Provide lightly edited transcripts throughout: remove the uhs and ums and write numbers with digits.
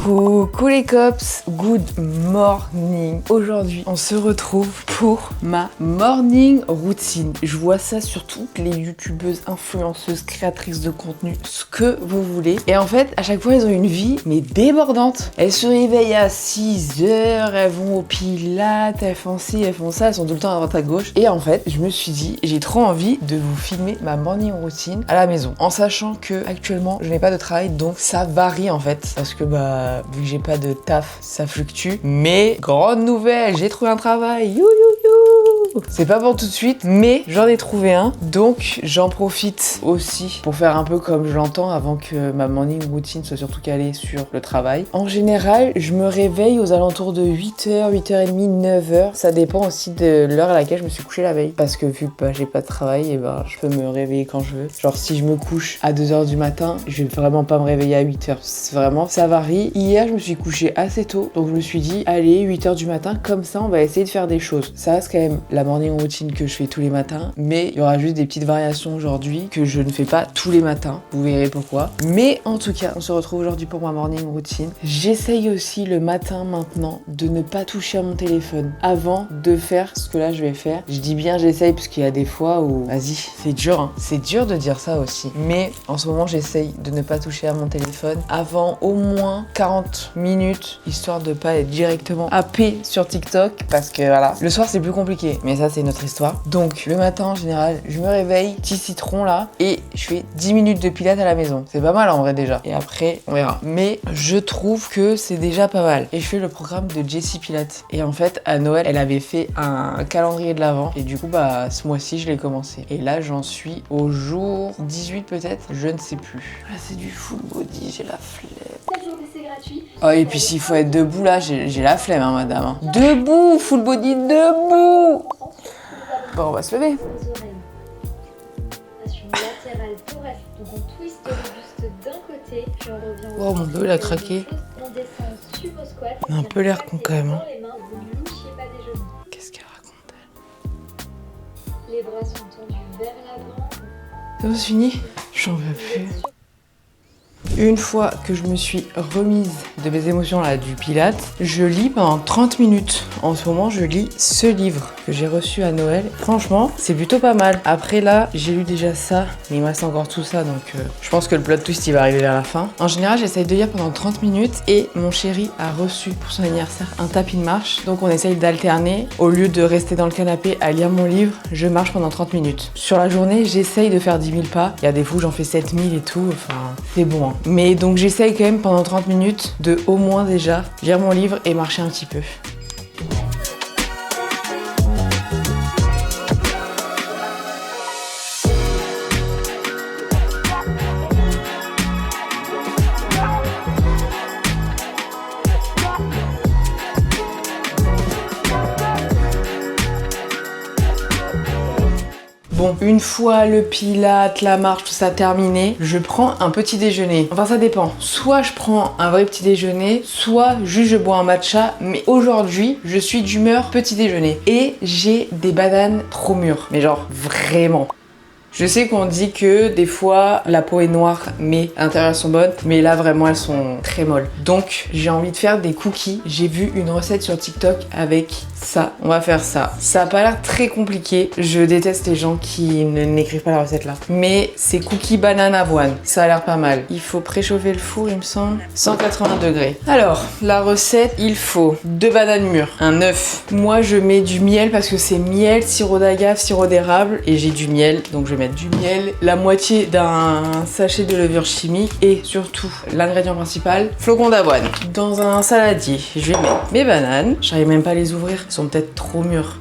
Coucou les cops, good morning. Aujourd'hui, on se retrouve pour ma morning routine. Je vois ça sur toutes les youtubeuses, influenceuses, créatrices de contenu, ce que vous voulez. Et en fait, à chaque fois, elles ont une vie, mais débordante. Elles se réveillent à 6 heures, elles vont au pilates, elles font ci, elles font ça, elles sont tout le temps à droite à gauche. Et en fait, je me suis dit, j'ai trop envie de vous filmer ma morning routine à la maison. En sachant que actuellement, je n'ai pas de travail, donc ça varie en fait. Parce que vu que j'ai pas de taf, ça fluctue. Mais grande nouvelle, j'ai trouvé un travail. You. C'est pas pour tout de suite, mais j'en ai trouvé un. Donc j'en profite aussi pour faire un peu comme je l'entends avant que ma morning routine soit surtout calée sur le travail. En général, je me réveille aux alentours de 8h, 8h30, 9h. Ça dépend aussi de l'heure à laquelle je me suis couchée la veille. Parce que vu que j'ai pas de travail, et je peux me réveiller quand je veux. Genre si je me couche à 2h du matin, je vais vraiment pas me réveiller à 8h. C'est vraiment, ça varie. Hier, je me suis couchée assez tôt. Donc je me suis dit, allez, 8h du matin, comme ça, on va essayer de faire des choses. Ça reste quand même la morning routine que je fais tous les matins, mais il y aura juste des petites variations aujourd'hui que je ne fais pas tous les matins, vous verrez pourquoi. Mais en tout cas, on se retrouve aujourd'hui pour ma morning routine. J'essaye aussi le matin maintenant de ne pas toucher à mon téléphone avant de faire ce que là je vais faire. Je dis bien j'essaye parce qu'il y a des fois où, vas-y, c'est dur, hein. C'est dur de dire ça aussi. Mais en ce moment, j'essaye de ne pas toucher à mon téléphone avant au moins 40 minutes, histoire de pas être directement happé sur TikTok, parce que voilà, le soir c'est plus compliqué, mais ça c'est notre histoire. Donc le matin en général, je me réveille, petit citron là, et je fais 10 minutes de pilates à la maison. C'est pas mal en vrai déjà. Et après, on verra. Mais je trouve que c'est déjà pas mal. Et je fais le programme de Jessie Pilates. Et en fait, à Noël, elle avait fait un calendrier de l'Avent. Et du coup, ce mois-ci, je l'ai commencé. Et là, j'en suis au jour 18 peut-être, je ne sais plus. Là, c'est du full body, j'ai la flemme. 7 jours d'essai gratuit. Oh, et puis s'il faut être debout là, j'ai la flemme, hein, madame. Hein. Debout, full body, debout. Bon, on va se lever. Les oreilles. Rotation latérale thoracique. Donc on twiste le buste d'un côté, puis on revient au Oh, mon dos il a craqué. On descend sumo squat. On a un peu l'air con quand même. Hein. Dans les mains, vous ne louchiez pas des genoux. Qu'est-ce qu'elle raconte elle? Les bras sont tendus vers l'avant. C'est fini? J'en veux plus. Une fois que je me suis remise de mes émotions là du Pilates, je lis pendant 30 minutes. En ce moment, je lis ce livre que j'ai reçu à Noël. Franchement, c'est plutôt pas mal. Après là, j'ai lu déjà ça, mais il me reste encore tout ça, donc je pense que le plot twist il va arriver vers la fin. En général, j'essaye de lire pendant 30 minutes et mon chéri a reçu pour son anniversaire un tapis de marche. Donc on essaye d'alterner. Au lieu de rester dans le canapé à lire mon livre, je marche pendant 30 minutes. Sur la journée, j'essaye de faire 10 000 pas. Il y a des fois où j'en fais 7 000 et tout. Enfin, c'est bon. Hein. Mais donc j'essaye quand même pendant 30 minutes de au moins déjà lire mon livre et marcher un petit peu. Bon, une fois le pilates, la marche, tout ça terminé, je prends un petit déjeuner. Enfin, ça dépend. Soit je prends un vrai petit déjeuner, soit juste je bois un matcha. Mais aujourd'hui, je suis d'humeur petit déjeuner. Et j'ai des bananes trop mûres. Mais genre, vraiment. Je sais qu'on dit que des fois la peau est noire mais à l'intérieur elles sont bonnes, mais là vraiment elles sont très molles. Donc j'ai envie de faire des cookies. J'ai vu une recette sur TikTok avec ça. On va faire ça. Ça a pas l'air très compliqué. Je déteste les gens qui n'écrivent pas la recette là. Mais c'est cookies banane avoine. Ça a l'air pas mal. Il faut préchauffer le four il me semble. 180 degrés. Alors la recette, il faut 2 bananes mûres, un œuf. Moi je mets du miel parce que c'est miel, sirop d'agave, sirop d'érable et j'ai du miel donc je vais mettre du miel, la moitié d'un sachet de levure chimique et surtout l'ingrédient principal, flocons d'avoine. Dans un saladier, je vais mettre mes bananes. J'arrive même pas à les ouvrir, elles sont peut-être trop mûres.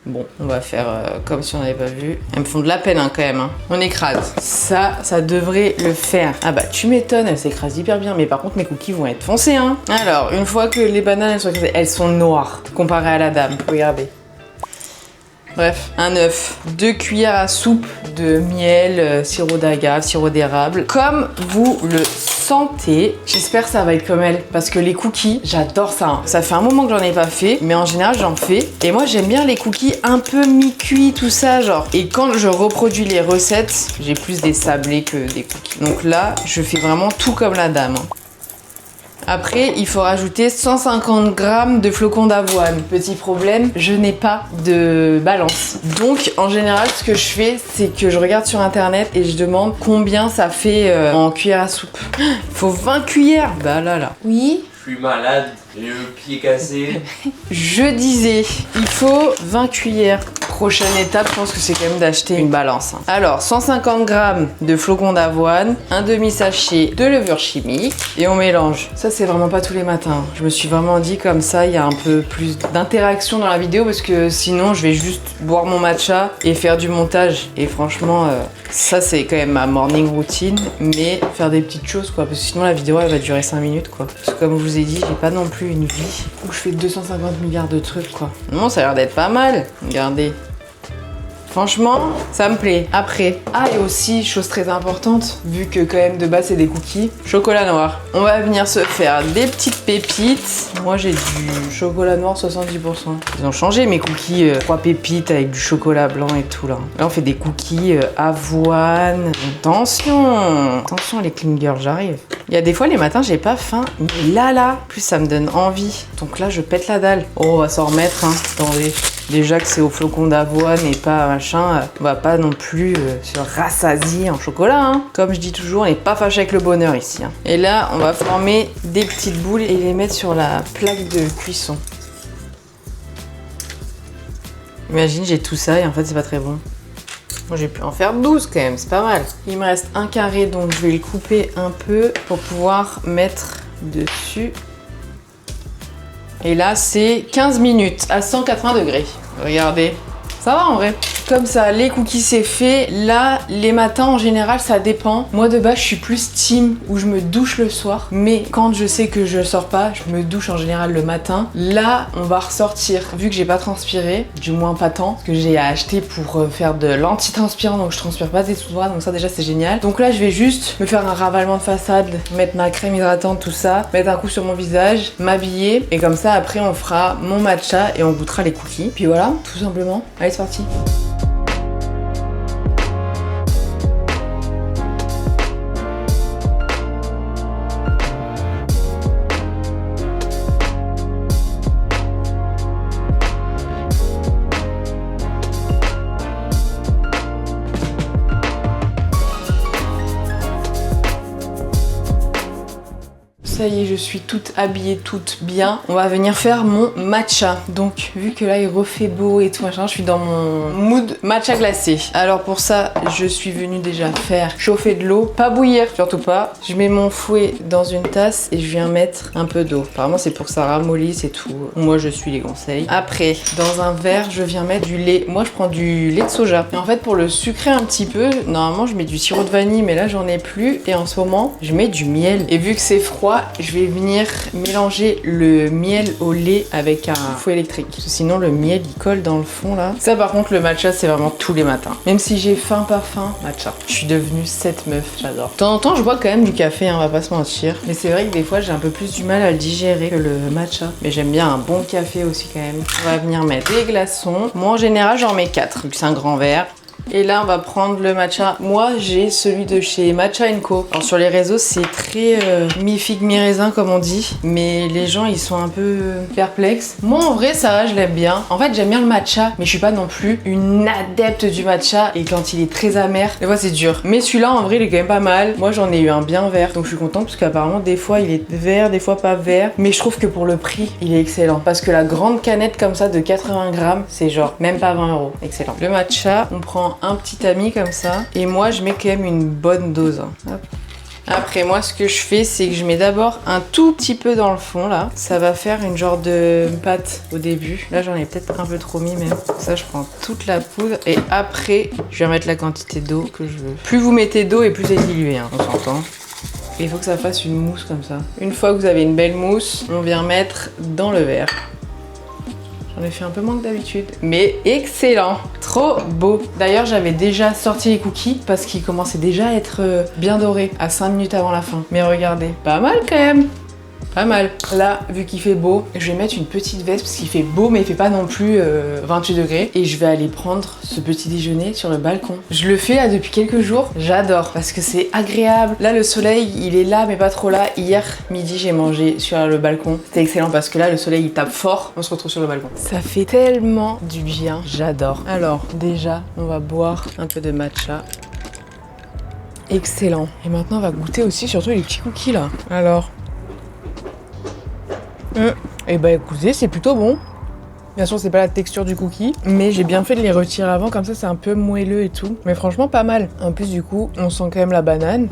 Bon, on va faire comme si on n'avait pas vu. Elles me font de la peine hein, quand même. Hein. On écrase. Ça devrait le faire. Ah bah tu m'étonnes, elles s'écrasent hyper bien. Mais par contre mes cookies vont être foncés. Hein. Alors, une fois que les bananes elles sont écrasées, elles sont noires comparées à la dame. Regardez. Bref, un œuf, 2 cuillères à soupe de miel, sirop d'agave, sirop d'érable, comme vous le sentez. J'espère que ça va être comme elle, parce que les cookies, j'adore ça. Hein. Ça fait un moment que j'en ai pas fait, mais en général j'en fais. Et moi j'aime bien les cookies un peu mi-cuits, tout ça, genre. Et quand je reproduis les recettes, j'ai plus des sablés que des cookies. Donc là, je fais vraiment tout comme la dame. Hein. Après, il faut rajouter 150 g de flocons d'avoine. Petit problème, je n'ai pas de balance. Donc, en général, ce que je fais, c'est que je regarde sur internet et je demande combien ça fait en cuillère à soupe. Il faut 20 cuillères. Bah là. Oui. Je suis malade, j'ai le pied cassé. Je disais, il faut 20 cuillères. Prochaine étape, je pense que c'est quand même d'acheter une balance. Alors, 150 g de flocons d'avoine, un demi-sachet de levure chimique et on mélange. Ça, c'est vraiment pas tous les matins. Je me suis vraiment dit comme ça, il y a un peu plus d'interaction dans la vidéo parce que sinon, je vais juste boire mon matcha et faire du montage. Et franchement, ça, c'est quand même ma morning routine, mais faire des petites choses, quoi. Parce que sinon, la vidéo, elle va durer 5 minutes, quoi. Parce que comme je vous ai dit, j'ai pas non plus une vie où je fais 250 milliards de trucs, quoi. Non, ça a l'air d'être pas mal. Regardez. Franchement, ça me plaît. Après, et aussi, chose très importante, vu que quand même de base c'est des cookies, chocolat noir. On va venir se faire des petites pépites. Moi j'ai du chocolat noir 70%. Ils ont changé mes cookies 3 pépites avec du chocolat blanc et tout là. Là on fait des cookies avoine. Attention les clingers, j'arrive. Il y a des fois les matins j'ai pas faim, mais là, plus ça me donne envie. Donc là je pète la dalle. Oh, on va s'en remettre, hein. Attendez. Déjà que c'est au flocon d'avoine et pas machin, on va pas non plus se rassasier en chocolat, hein. Comme je dis toujours, on n'est pas fâché avec le bonheur ici, hein. Et là, on va former des petites boules et les mettre sur la plaque de cuisson. Imagine, j'ai tout ça et en fait, c'est pas très bon. Moi, j'ai pu en faire 12 quand même, c'est pas mal. Il me reste un carré, donc je vais le couper un peu pour pouvoir mettre dessus. Et là, c'est 15 minutes à 180 degrés. Regardez, ça va en vrai. Comme ça, les cookies c'est fait. Là, les matins en général, ça dépend. Moi de base, je suis plus team où je me douche le soir. Mais quand je sais que je sors pas, je me douche en général le matin. Là, on va ressortir. Vu que j'ai pas transpiré, du moins pas tant, que j'ai acheté pour faire de l'anti-transpirant, donc je transpire pas des sous-doigts, donc ça déjà c'est génial. Donc là, je vais juste me faire un ravalement de façade, mettre ma crème hydratante, tout ça, mettre un coup sur mon visage, m'habiller. Et comme ça, après, on fera mon matcha et on goûtera les cookies. Puis voilà, tout simplement. Allez, c'est parti. Ça y est, je suis toute habillée, toute bien. On va venir faire mon matcha. Donc, vu que là, il refait beau et tout machin, je suis dans mon mood matcha glacé. Alors pour ça, je suis venue déjà faire chauffer de l'eau. Pas bouillir, surtout pas. Je mets mon fouet dans une tasse et je viens mettre un peu d'eau. Apparemment, c'est pour que ça ramollisse et tout. Moi, je suis les conseils. Après, dans un verre, je viens mettre du lait. Moi, je prends du lait de soja. Et en fait, pour le sucrer un petit peu, normalement, je mets du sirop de vanille, mais là, j'en ai plus. Et en ce moment, je mets du miel. Et vu que c'est froid, je vais venir mélanger le miel au lait avec un fouet électrique. Parce que sinon le miel il colle dans le fond là. Ça par contre le matcha c'est vraiment tous les matins. Même si j'ai faim pas faim, matcha. Je suis devenue cette meuf, j'adore. De temps en temps je bois quand même du café, hein, on va pas se mentir. Mais c'est vrai que des fois j'ai un peu plus du mal à le digérer que le matcha. Mais j'aime bien un bon café aussi quand même. On va venir mettre des glaçons. Moi en général j'en mets 4 vu que c'est un grand verre. Et là, on va prendre le matcha. Moi, j'ai celui de chez Matcha & Co. Alors, sur les réseaux, c'est très mi-figue, mi-raisin, comme on dit. Mais les gens, ils sont un peu perplexes. Moi, en vrai, ça va, je l'aime bien. En fait, j'aime bien le matcha, mais je suis pas non plus une adepte du matcha. Et quand il est très amer, des fois, c'est dur. Mais celui-là, en vrai, il est quand même pas mal. Moi, j'en ai eu un bien vert. Donc, je suis contente parce qu'apparemment, des fois, il est vert, des fois pas vert. Mais je trouve que pour le prix, il est excellent. Parce que la grande canette comme ça de 80 grammes, c'est genre même pas 20 €. Excellent. Le matcha, on prend un petit tamis comme ça et moi je mets quand même une bonne dose. Hop. Après moi ce que je fais c'est que je mets d'abord un tout petit peu dans le fond là. Ça va faire une genre de pâte au début. Là j'en ai peut-être un peu trop mis même. Ça je prends toute la poudre et après je vais mettre la quantité d'eau que je veux. Plus vous mettez d'eau et plus c'est dilué, hein, on s'entend. Et il faut que ça fasse une mousse comme ça. Une fois que vous avez une belle mousse, on vient mettre dans le verre. J'en ai fait un peu moins que d'habitude, mais excellent, trop beau. D'ailleurs, j'avais déjà sorti les cookies parce qu'ils commençaient déjà à être bien dorés à 5 minutes avant la fin. Mais regardez, pas mal quand même. Pas mal. Là, vu qu'il fait beau, je vais mettre une petite veste parce qu'il fait beau mais il fait pas non plus 28 degrés. Et je vais aller prendre ce petit déjeuner sur le balcon. Je le fais là depuis quelques jours. J'adore parce que c'est agréable. Là, le soleil, il est là mais pas trop là. Hier midi, j'ai mangé sur le balcon. C'était excellent parce que là, le soleil, il tape fort. On se retrouve sur le balcon. Ça fait tellement du bien. J'adore. Alors, déjà, on va boire un peu de matcha. Excellent. Et maintenant, on va goûter aussi surtout les petits cookies là. Alors. Et bah écoutez, c'est plutôt bon. Bien sûr, c'est pas la texture du cookie, mais j'ai bien fait de les retirer avant, comme ça c'est un peu moelleux et tout. Mais franchement, pas mal. En plus, du coup, on sent quand même la banane.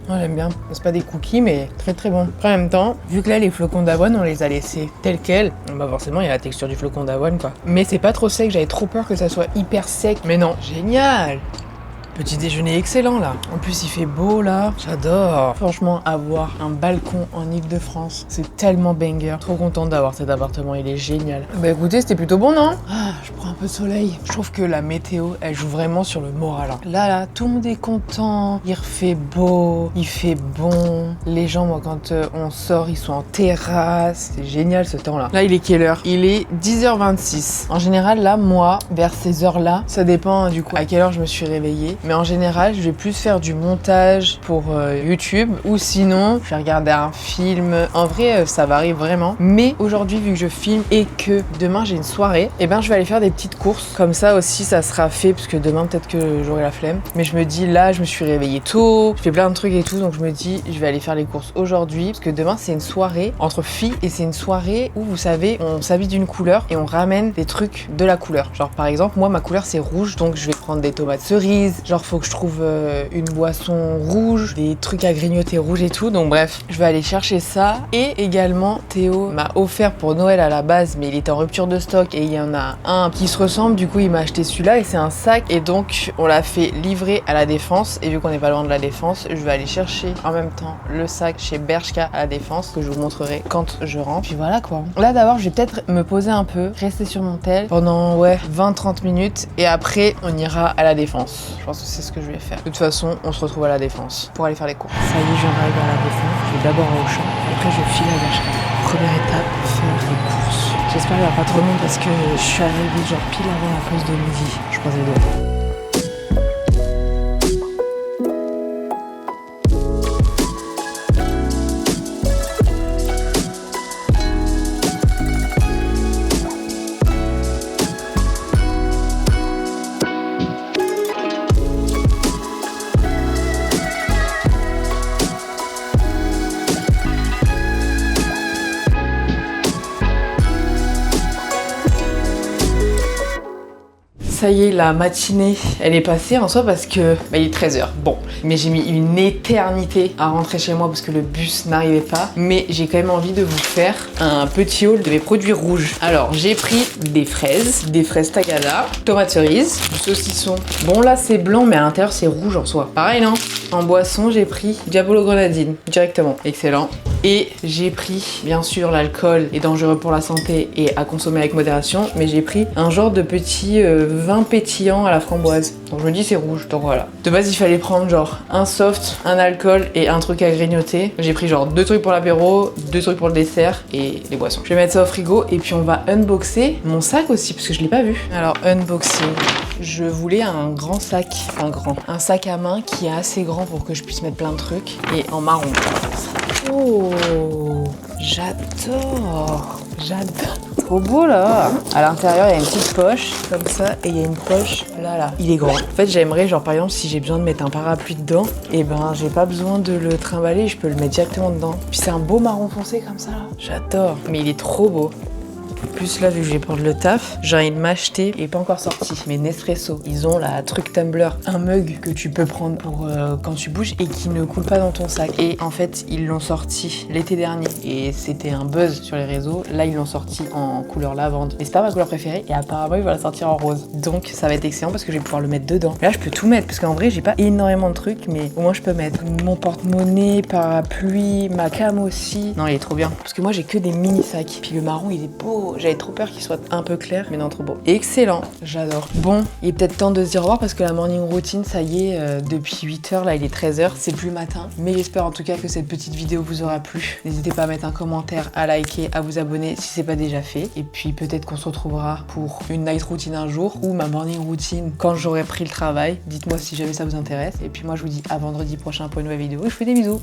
Moi, j'aime bien. C'est pas des cookies, mais très très bon. Après, en même temps, vu que là, les flocons d'avoine, on les a laissés tels quels, bah forcément, il y a la texture du flocon d'avoine, quoi. Mais c'est pas trop sec, j'avais trop peur que ça soit hyper sec. Mais non, génial! Petit déjeuner excellent là. En plus il fait beau là. J'adore. Franchement, avoir un balcon en Ile-de-France, c'est tellement banger. Trop contente d'avoir cet appartement, il est génial. Bah écoutez, c'était plutôt bon, non? Ah, je prends un peu de soleil. Je trouve que la météo, elle joue vraiment sur le moral. Là, tout le monde est content. Il refait beau, il fait bon. Les gens, moi, quand on sort, ils sont en terrasse. C'est génial ce temps-là. Là, il est quelle heure? Il est 10h26. En général, là, moi, vers ces heures-là, ça dépend du coup à quelle heure je me suis réveillée. Mais en général, je vais plus faire du montage pour YouTube ou sinon, je vais regarder un film. En vrai, ça varie vraiment. Mais aujourd'hui, vu que je filme et que demain j'ai une soirée, et ben je vais aller faire des petites courses. Comme ça aussi, ça sera fait parce que demain peut-être que j'aurai la flemme. Mais je me dis là, je me suis réveillée tôt, je fais plein de trucs et tout, donc je me dis je vais aller faire les courses aujourd'hui parce que demain c'est une soirée entre filles et c'est une soirée où vous savez, on s'habille d'une couleur et on ramène des trucs de la couleur. Genre par exemple, moi ma couleur c'est rouge, donc je vais prendre des tomates cerises. Genre faut que je trouve une boisson rouge, des trucs à grignoter rouge et tout. Donc bref, je vais aller chercher ça. Et également, Théo m'a offert pour Noël à la base, mais il était en rupture de stock et il y en a un qui se ressemble. Du coup, il m'a acheté celui-là et c'est un sac. Et donc, on l'a fait livrer à la Défense. Et vu qu'on n'est pas loin de la Défense, je vais aller chercher en même temps le sac chez Bershka à la Défense que je vous montrerai quand je rentre. Puis voilà quoi. Là d'abord, je vais peut-être me poser un peu, rester sur mon tel pendant 20-30 minutes et après, on ira à la Défense. Je pense que c'est ce que je vais faire. De toute façon, on se retrouve à la Défense pour aller faire les courses. Ça y est, je viens d'arriver à la Défense. Je vais d'abord au Auchan. Après, je file à Bershka. Première étape, faire les courses. J'espère qu'il n'y aura pas trop de monde parce que je suis arrivée genre pile avant la pause de midi. Je croise les doigts. Ça y est, la matinée, elle est passée en soi parce que il est 13h. Bon, mais j'ai mis une éternité à rentrer chez moi parce que le bus n'arrivait pas. Mais j'ai quand même envie de vous faire un petit haul de mes produits rouges. Alors, j'ai pris des fraises Tagada, tomates cerises, du saucisson. Bon, là, c'est blanc, mais à l'intérieur, c'est rouge en soi. Pareil, non? En boisson, j'ai pris Diabolo Grenadine, directement. Excellent. Et j'ai pris, bien sûr, l'alcool est dangereux pour la santé et à consommer avec modération, mais j'ai pris un genre de petit vin pétillant à la framboise. Donc je me dis c'est rouge, donc voilà. De base, il fallait prendre genre un soft, un alcool et un truc à grignoter. J'ai pris genre 2 trucs pour l'apéro, 2 trucs pour le dessert et les boissons. Je vais mettre ça au frigo et puis on va unboxer mon sac aussi parce que je l'ai pas vu. Alors unboxing. Je voulais un grand sac, un sac à main qui est assez grand pour que je puisse mettre plein de trucs et en marron. Oh, j'adore. Trop beau là. À l'intérieur, il y a une petite poche comme ça et il y a une poche là. Il est grand. En fait, j'aimerais genre par exemple si j'ai besoin de mettre un parapluie dedans, et ben j'ai pas besoin de le trimballer, je peux le mettre directement dedans. Puis c'est un beau marron foncé comme ça là. J'adore. Mais il est trop beau. Plus là, vu que je vais prendre le taf, j'ai envie de m'acheter, il est pas encore sorti, mais Nespresso. Ils ont la truc tumbler, un mug que tu peux prendre pour quand tu bouges et qui ne coule pas dans ton sac. Et en fait, ils l'ont sorti l'été dernier et c'était un buzz sur les réseaux. Là, ils l'ont sorti en couleur lavande. Mais c'est pas ma couleur préférée et apparemment, ils vont la sortir en rose. Donc, ça va être excellent parce que je vais pouvoir le mettre dedans. Et là, je peux tout mettre parce qu'en vrai, j'ai pas énormément de trucs, mais au moins, je peux mettre mon porte-monnaie, parapluie, ma cam aussi. Non, il est trop bien parce que moi, j'ai que des mini sacs. Puis le marron, il est beau. trop, j'avais trop peur qu'il soit un peu clair, mais non, trop beau. Excellent, j'adore. Bon, il est peut-être temps de se dire au revoir parce que la morning routine, ça y est, depuis 8h, là il est 13h, c'est plus matin. Mais j'espère en tout cas que cette petite vidéo vous aura plu. N'hésitez pas à mettre un commentaire, à liker, à vous abonner si c'est pas déjà fait. Et puis peut-être qu'on se retrouvera pour une night routine un jour ou ma morning routine quand j'aurai pris le travail. Dites-moi si jamais ça vous intéresse. Et puis moi je vous dis à vendredi prochain pour une nouvelle vidéo. Je vous fais des bisous.